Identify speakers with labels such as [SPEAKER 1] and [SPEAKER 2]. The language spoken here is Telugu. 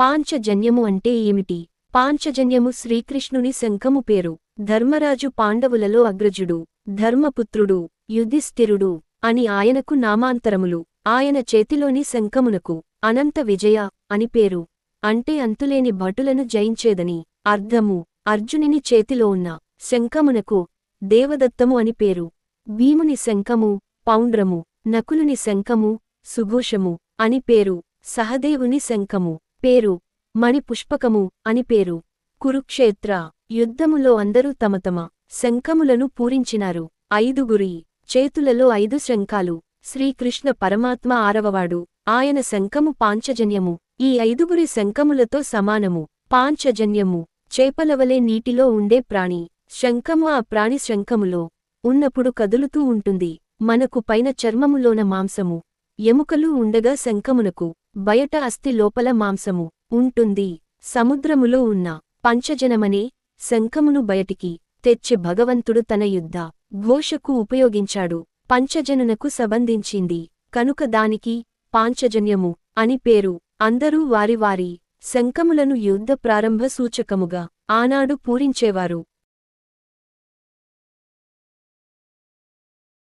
[SPEAKER 1] పాంచజన్యము అంటే ఏమిటి? పాంచజన్యము శ్రీకృష్ణుని శంఖము పేరు. ధర్మరాజు పాండవులలో అగ్రజుడు, ధర్మపుత్రుడు, యుధిష్ఠిరుడు అని ఆయనకు నామాంతరములు. ఆయన చేతిలోని శంఖమునకు అనంత విజయ అని పేరు. అంటే అంతులేని భటులను జయించేదని అర్థము. అర్జునిని చేతిలో ఉన్న శంఖమునకు దేవదత్తము అని పేరు. భీముని శంఖము పౌండ్రము, నకులుని శంఖము సుఘోషము అని పేరు. సహదేవుని శంఖము పేరు మణిపుష్పకము అని పేరు. కురుక్షేత్ర యుద్ధములో అందరూ తమ తమ శంఖములను పూరించినారు. ఐదుగురి చేతులలో 5 శంఖాలు. శ్రీకృష్ణ పరమాత్మ ఆరవవాడు. ఆయన శంఖము పాంచజన్యము. ఈ 5గురి శంఖములతో సమానము. పాంచజన్యము చేపలవలే నీటిలో ఉండే ప్రాణి. శంఖము ఆ ప్రాణి శంఖములో ఉన్నప్పుడు కదులుతూ ఉంటుంది. మనకు పైన చర్మములోన మాంసము, ఎముకలు ఉండగా శంఖమునకు బయట అస్థి లోపల మాంసము ఉంటుంది. సముద్రములో ఉన్న పంచజనమనే శంఖమును బయటికి తెచ్చి భగవంతుడు తన యుద్ధ ఘోషకు ఉపయోగించాడు. పంచజనునకు సంబంధించింది కనుక దానికి పాంచజన్యము అని పేరు. అందరూ వారి వారి శంఖములను యుద్ధ ప్రారంభ సూచకముగా ఆనాడు పూరించేవారు.